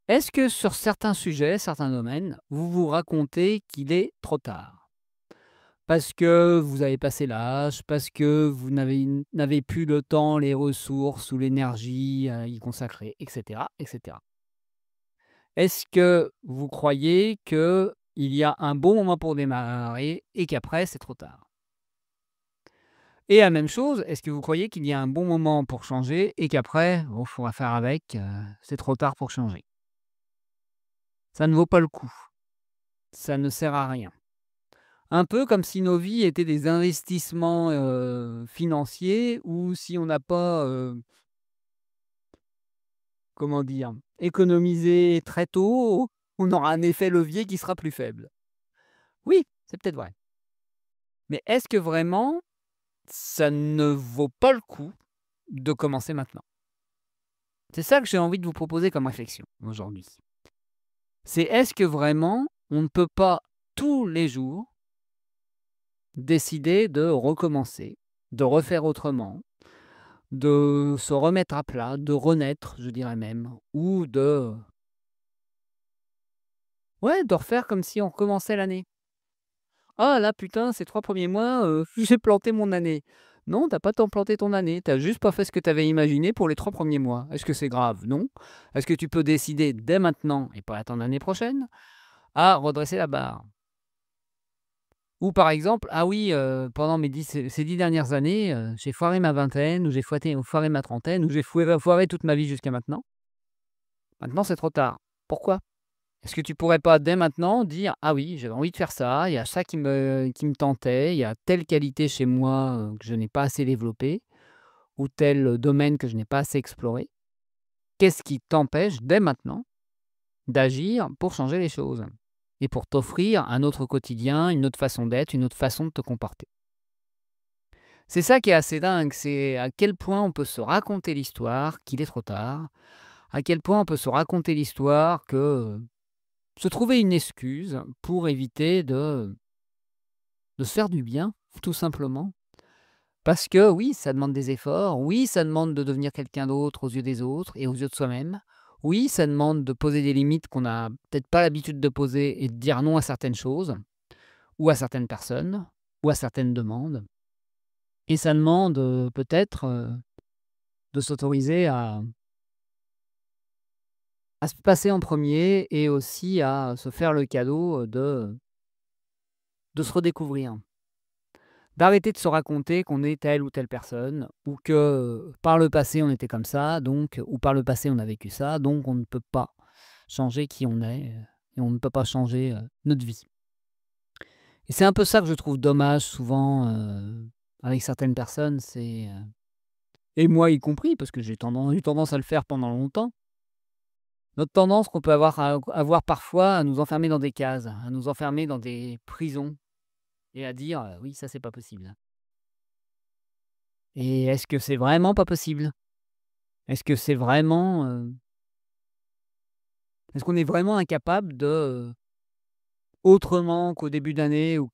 Est-ce que sur certains sujets, certains domaines, vous vous racontez qu'il est trop tard? Parce que vous avez passé l'âge, parce que vous n'avez plus le temps, les ressources ou l'énergie à y consacrer et cetera, et cetera. Est-ce que vous croyez qu'il y a un bon moment pour démarrer et qu'après c'est trop tard? Et la même chose, est-ce que vous croyez qu'il y a un bon moment pour changer et qu'après, bon, faudra faire avec, c'est trop tard pour changer? Ça ne vaut pas le coup, ça ne sert à rien. Un peu comme si nos vies étaient des investissements, financiers ou si on n'a pas, comment dire? Économisé très tôt, on aura un effet levier qui sera plus faible. Oui, c'est peut-être vrai. Mais est-ce que vraiment ça ne vaut pas le coup de commencer maintenant? C'est ça que j'ai envie de vous proposer comme réflexion aujourd'hui. C'est est-ce que vraiment on ne peut pas tous les jours décider de recommencer, de refaire autrement, de se remettre à plat, de renaître, je dirais même, ou de ouais, de refaire comme si on recommençait l'année. «Ah là, putain, ces 3 premiers mois, j'ai planté mon année». Non, t'as pas tant planté ton année, t'as juste pas fait ce que tu avais imaginé pour les 3 premiers mois. Est-ce que c'est grave? Non. Est-ce que tu peux décider dès maintenant et pas attendre l'année prochaine, à redresser la barre? Ou par exemple: «Ah oui, pendant ces 10 dernières années, j'ai foiré ma vingtaine ou j'ai foiré ma trentaine ou j'ai foiré toute ma vie jusqu'à maintenant. Maintenant, c'est trop tard». Pourquoi? Est-ce que tu pourrais pas dès maintenant dire: «Ah oui, j'avais envie de faire ça, il y a ça qui me tentait, il y a telle qualité chez moi, que je n'ai pas assez développée ou tel, domaine que je n'ai pas assez exploré». Qu'est-ce qui t'empêche dès maintenant d'agir pour changer les choses et pour t'offrir un autre quotidien, une autre façon d'être, une autre façon de te comporter? C'est ça qui est assez dingue, c'est à quel point on peut se raconter l'histoire qu'il est trop tard, à quel point on peut se raconter l'histoire que, se trouver une excuse pour éviter de se faire du bien, tout simplement. Parce que oui, ça demande des efforts, oui, ça demande de devenir quelqu'un d'autre aux yeux des autres et aux yeux de soi-même. Oui, ça demande de poser des limites qu'on n'a peut-être pas l'habitude de poser et de dire non à certaines choses, ou à certaines personnes, ou à certaines demandes. Et ça demande, peut-être, de s'autoriser à se passer en premier et aussi à se faire le cadeau, de se redécouvrir. D'arrêter de se raconter qu'on est telle ou telle personne ou que, par le passé on était comme ça donc ou par le passé on a vécu ça, donc on ne peut pas changer qui on est, et on ne peut pas changer, notre vie. Et c'est un peu ça que je trouve dommage souvent, avec certaines personnes, et moi y compris parce que j'ai eu tendance à le faire pendant longtemps. Notre tendance qu'on peut avoir parfois à nous enfermer dans des cases, à nous enfermer dans des prisons et à dire: «Oui, ça c'est pas possible». Et est-ce que c'est vraiment pas possible? Est-ce que c'est vraiment, est-ce qu'on est vraiment incapable de, autrement qu'au début d'année ou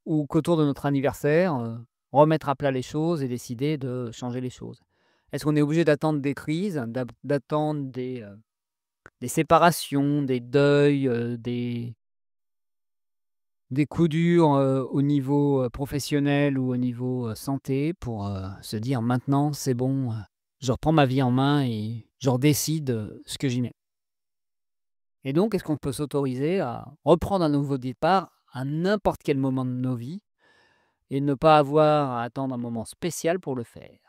ou qu'autour de notre anniversaire, remettre à plat les choses et décider de changer les choses? Est-ce qu'on est obligé d'attendre des crises, d'attendre des séparations, des deuils, des coups durs, au niveau, professionnel ou au niveau, santé pour, se dire: «Maintenant c'est bon, je reprends ma vie en main et je redécide, ce que j'y mets». Et donc est-ce qu'on peut s'autoriser à reprendre un nouveau départ à n'importe quel moment de nos vies et ne pas avoir à attendre un moment spécial pour le faire?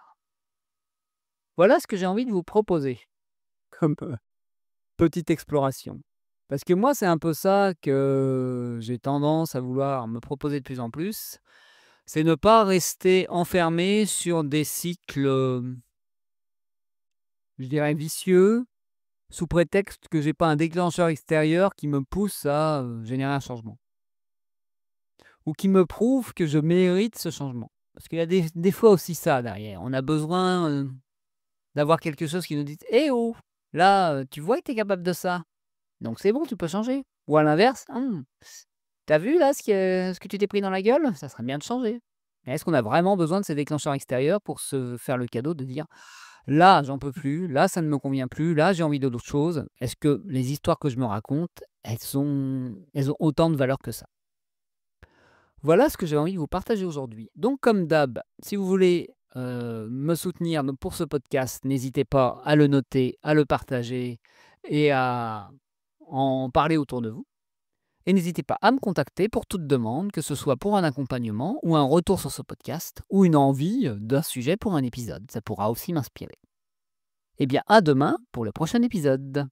Voilà ce que j'ai envie de vous proposer comme, petite exploration. Parce que moi, c'est un peu ça que j'ai tendance à vouloir me proposer de plus en plus. C'est ne pas rester enfermé sur des cycles, je dirais vicieux, sous prétexte que j'ai pas un déclencheur extérieur qui me pousse à, générer un changement. Ou qui me prouve que je mérite ce changement. Parce qu'il y a des fois aussi ça derrière. On a besoin, d'avoir quelque chose qui nous dit: «Eh oh! Là, tu vois que tu es capable de ça, donc c'est bon, tu peux changer». Ou à l'inverse: «Tu vu là ce que tu t'es pris dans la gueule? Ça serait bien de changer». Mais est-ce qu'on a vraiment besoin de ces déclencheurs extérieurs pour se faire le cadeau de dire: Là, j'en peux plus, là, ça ne me convient plus, là, j'ai envie d'autre chose. Est-ce que les histoires que je me raconte, elles ont autant de valeur que ça? Voilà ce que j'avais envie de vous partager aujourd'hui. Donc comme d'hab, si vous voulez, me soutenir pour ce podcast, n'hésitez pas à le noter, à le partager et à en parler autour de vous. Et n'hésitez pas à me contacter pour toute demande, que ce soit pour un accompagnement ou un retour sur ce podcast ou une envie d'un sujet pour un épisode. Ça pourra aussi m'inspirer. Eh bien, à demain pour le prochain épisode.